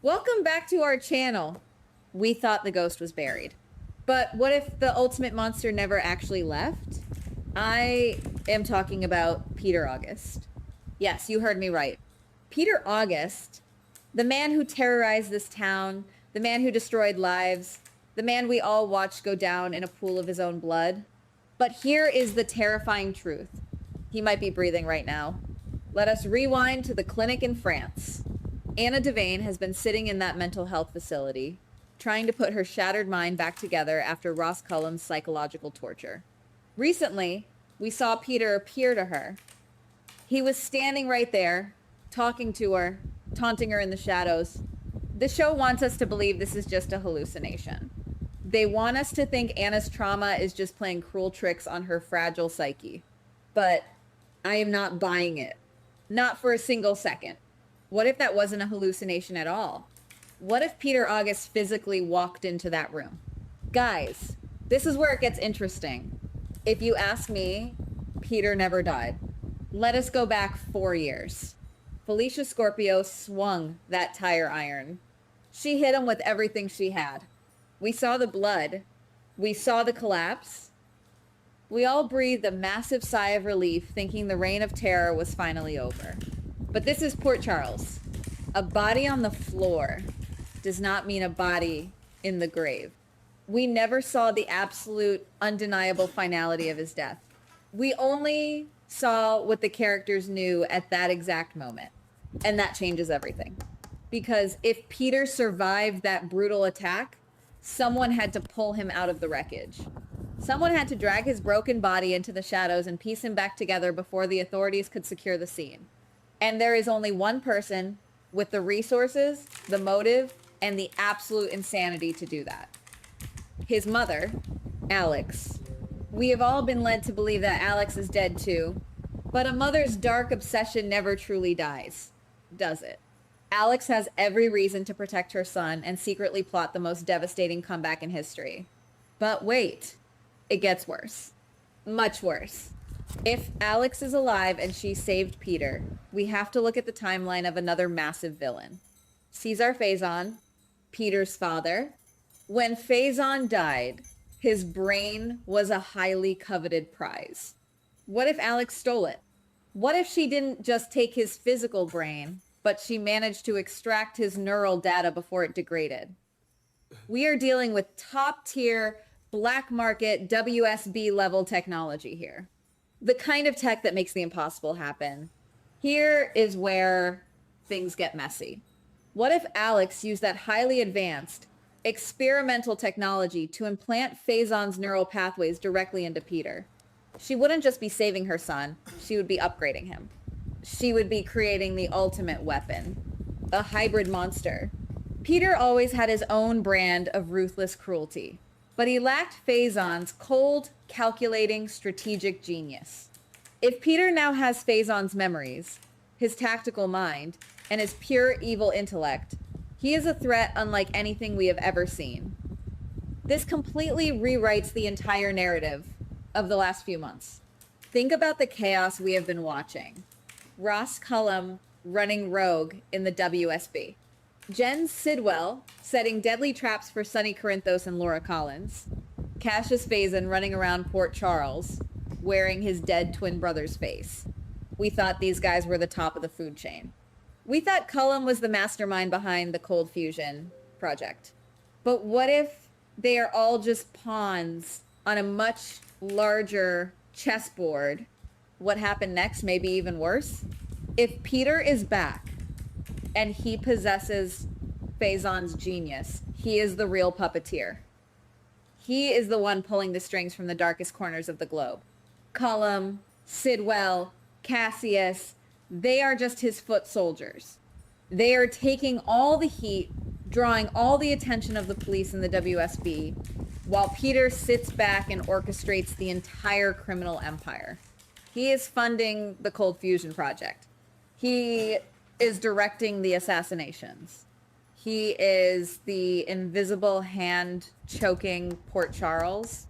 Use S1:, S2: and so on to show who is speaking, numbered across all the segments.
S1: Welcome back to our channel. We thought the ghost was buried. But what if the ultimate monster never actually left? I am talking about Peter August. Yes, you heard me right. Peter August, the man who terrorized this town, the man who destroyed lives, the man we all watched go down in a pool of his own blood. But here is the terrifying truth. He might be breathing right now. Let us rewind to the clinic in France. Anna Devane has been sitting in that mental health facility, trying to put her shattered mind back together after Ross Cullum's psychological torture. Recently, we saw Peter appear to her. He was standing right there, talking to her, taunting her in the shadows. The show wants us to believe this is just a hallucination. They want us to think Anna's trauma is just playing cruel tricks on her fragile psyche. But I am not buying it. Not for a single second. What if that wasn't a hallucination at all? What if Peter August physically walked into that room? Guys, this is where it gets interesting. If you ask me, Peter never died. Let us go back 4 years. Felicia Scorpio swung that tire iron. She hit him with everything she had. We saw the blood. We saw the collapse. We all breathed a massive sigh of relief, thinking the reign of terror was finally over. But this is Port Charles. A body on the floor does not mean a body in the grave. We never saw the absolute, undeniable finality of his death. We only saw what the characters knew at that exact moment. And that changes everything. Because if Peter survived that brutal attack, someone had to pull him out of the wreckage. Someone had to drag his broken body into the shadows and piece him back together before the authorities could secure the scene. And there is only one person with the resources, the motive, and the absolute insanity to do that. His mother, Alex. We have all been led to believe that Alex is dead too, but a mother's dark obsession never truly dies, does it? Alex has every reason to protect her son and secretly plot the most devastating comeback in history. But wait, it gets worse. Much worse. If Alex is alive and she saved Peter, we have to look at the timeline of another massive villain. Cesar Faison, Peter's father. When Faison died, his brain was a highly coveted prize. What if Alex stole it? What if she didn't just take his physical brain, but she managed to extract his neural data before it degraded? We are dealing with top tier, black market, WSB level technology here. The kind of tech that makes the impossible happen. Here is where things get messy. What if Alex used that highly advanced, experimental technology to implant Faison's neural pathways directly into Peter? She wouldn't just be saving her son, she would be upgrading him. She would be creating the ultimate weapon, a hybrid monster. Peter always had his own brand of ruthless cruelty, but he lacked Faison's cold, calculating, strategic genius. If Peter now has Faison's memories, his tactical mind, and his pure evil intellect, he is a threat unlike anything we have ever seen. This completely rewrites the entire narrative of the last few months. Think about the chaos we have been watching. Ross Cullum running rogue in the WSB. Jen Sidwell setting deadly traps for Sonny Corinthos and Laura Collins. Cassius Faison running around Port Charles, wearing his dead twin brother's face. We thought these guys were the top of the food chain. We thought Cullum was the mastermind behind the cold fusion project. But what if they are all just pawns on a much larger chessboard? What happened next may be even worse. If Peter is back and he possesses Faison's genius, he is the real puppeteer. He is the one pulling the strings from the darkest corners of the globe. Cullum, Sidwell, Cassius, they are just his foot soldiers. They are taking all the heat, drawing all the attention of the police and the WSB, while Peter sits back and orchestrates the entire criminal empire. He is funding the Cold Fusion Project. He is directing the assassinations. He is the invisible hand choking Port Charles.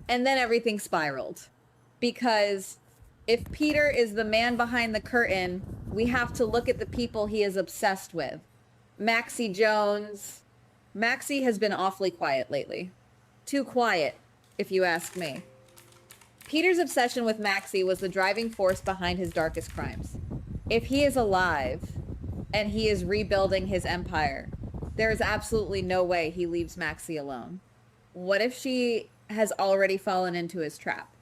S1: And then everything spiraled. Because if Peter is the man behind the curtain, we have to look at the people he is obsessed with. Maxie Jones. Maxie has been awfully quiet lately. Too quiet, if you ask me. Peter's obsession with Maxie was the driving force behind his darkest crimes. If he is alive and he is rebuilding his empire, there is absolutely no way he leaves Maxie alone. What if she has already fallen into his trap?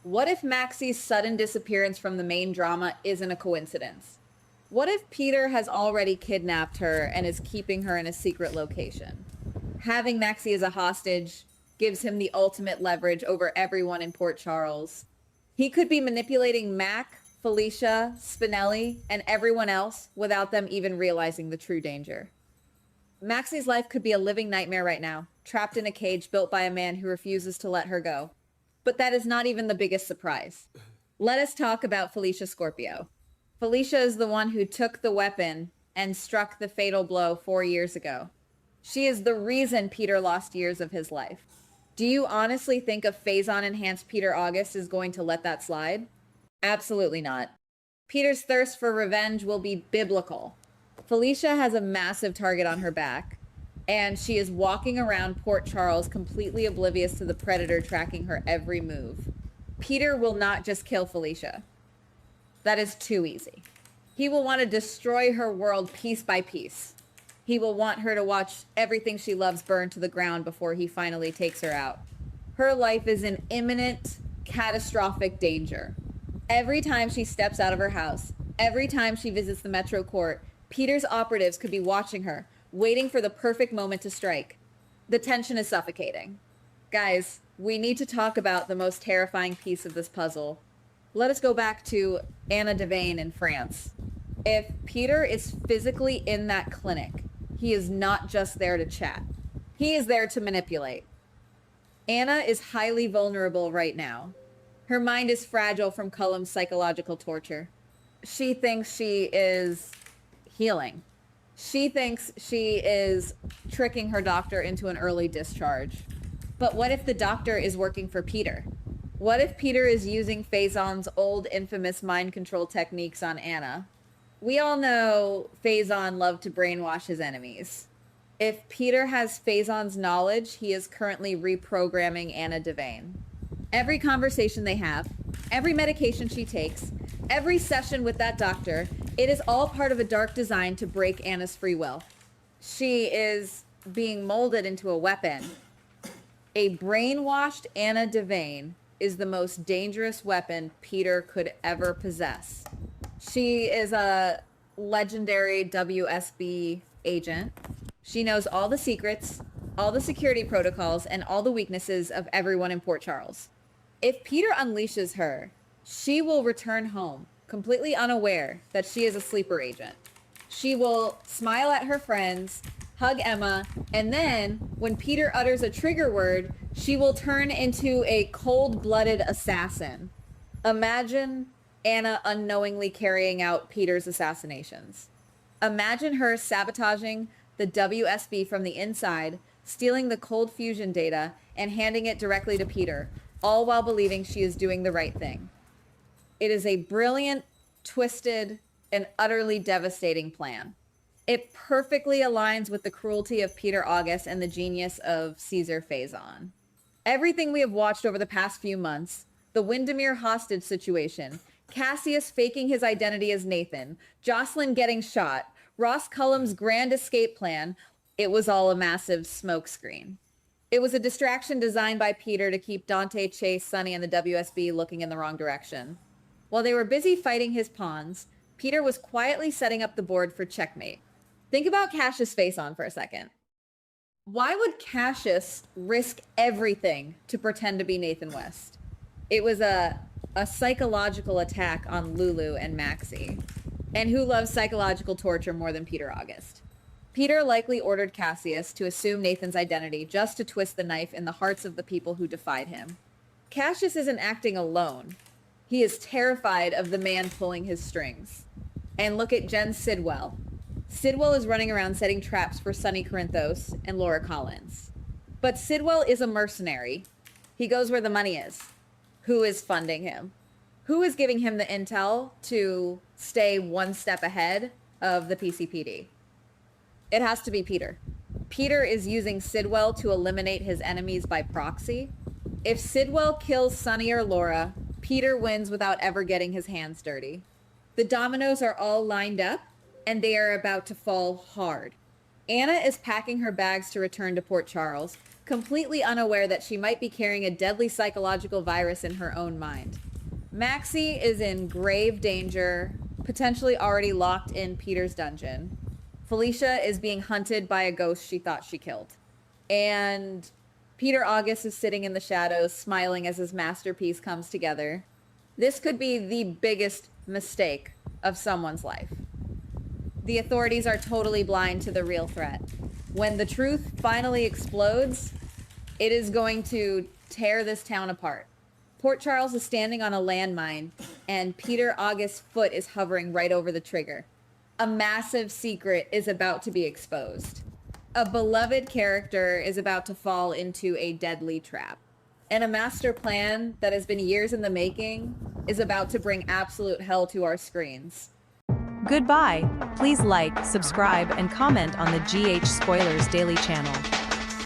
S1: What if Maxie's sudden disappearance from the main drama isn't a coincidence? What if Peter has already kidnapped her and is keeping her in a secret location? Having Maxie as a hostage gives him the ultimate leverage over everyone in Port Charles. He could be manipulating Mac, Felicia, Spinelli, and everyone else without them even realizing the true danger. Maxie's life could be a living nightmare right now, trapped in a cage built by a man who refuses to let her go. But that is not even the biggest surprise. Let us talk about Felicia Scorpio. Felicia is the one who took the weapon and struck the fatal blow 4 years ago. She is the reason Peter lost years of his life. Do you honestly think a Phazon-enhanced Peter August is going to let that slide? Absolutely not. Peter's thirst for revenge will be biblical. Felicia has a massive target on her back, and she is walking around Port Charles completely oblivious to the predator tracking her every move. Peter will not just kill Felicia. That is too easy. He will want to destroy her world piece by piece. He will want her to watch everything she loves burn to the ground before he finally takes her out. Her life is in imminent, catastrophic danger. Every time she steps out of her house, every time she visits the Metro Court, Peter's operatives could be watching her, waiting for the perfect moment to strike. The tension is suffocating. Guys, we need to talk about the most terrifying piece of this puzzle. Let us go back to Anna Devane in France. If Peter is physically in that clinic, he is not just there to chat. He is there to manipulate. Anna is highly vulnerable right now. Her mind is fragile from Cullum's psychological torture. She thinks she is healing. She thinks she is tricking her doctor into an early discharge. But what if the doctor is working for Peter? What if Peter is using Phazon's old infamous mind control techniques on Anna? We all know Phazon loved to brainwash his enemies. If Peter has Phazon's knowledge, he is currently reprogramming Anna Devane. Every conversation they have, every medication she takes, every session with that doctor, it is all part of a dark design to break Anna's free will. She is being molded into a weapon. A brainwashed Anna Devane is the most dangerous weapon Peter could ever possess. She is a legendary WSB agent. She knows all the secrets, all the security protocols, and all the weaknesses of everyone in Port Charles. If Peter unleashes her, she will return home completely unaware that she is a sleeper agent. She will smile at her friends, hug Emma, and then when Peter utters a trigger word, she will turn into a cold-blooded assassin. Imagine Anna unknowingly carrying out Peter's assassinations. Imagine her sabotaging the WSB from the inside, stealing the cold fusion data, and handing it directly to Peter, all while believing she is doing the right thing. It is a brilliant, twisted, and utterly devastating plan. It perfectly aligns with the cruelty of Peter August and the genius of Caesar Phazon. Everything we have watched over the past few months, the Windermere hostage situation, Cassius faking his identity as Nathan, Jocelyn getting shot, Ross Cullum's grand escape plan, it was all a massive smokescreen. It was a distraction designed by Peter to keep Dante, Chase, Sonny, and the WSB looking in the wrong direction. While they were busy fighting his pawns, Peter was quietly setting up the board for checkmate. Think about Cassius' face on for a second. Why would Cassius risk everything to pretend to be Nathan West? It was a psychological attack on Lulu and Maxie. And who loves psychological torture more than Peter August? Peter likely ordered Cassius to assume Nathan's identity just to twist the knife in the hearts of the people who defied him. Cassius isn't acting alone. He is terrified of the man pulling his strings. And look at Jen Sidwell. Sidwell is running around setting traps for Sonny Corinthos and Laura Collins. But Sidwell is a mercenary. He goes where the money is. Who is funding him? Who is giving him the intel to stay one step ahead of the PCPD? It has to be Peter. Peter is using Sidwell to eliminate his enemies by proxy. If Sidwell kills Sunny or Laura, Peter wins without ever getting his hands dirty. The dominoes are all lined up, and they are about to fall hard. Anna is packing her bags to return to Port Charles, completely unaware that she might be carrying a deadly psychological virus in her own mind. Maxie is in grave danger, potentially already locked in Peter's dungeon. Felicia is being hunted by a ghost she thought she killed. And Peter August is sitting in the shadows, smiling as his masterpiece comes together. This could be the biggest mistake of someone's life. The authorities are totally blind to the real threat. When the truth finally explodes, it is going to tear this town apart. Port Charles is standing on a landmine, and Peter August's foot is hovering right over the trigger. A massive secret is about to be exposed. A beloved character is about to fall into a deadly trap. And a master plan that has been years in the making is about to bring absolute hell to our screens.
S2: Goodbye. Please like, subscribe, and comment on the GH Spoilers Daily channel.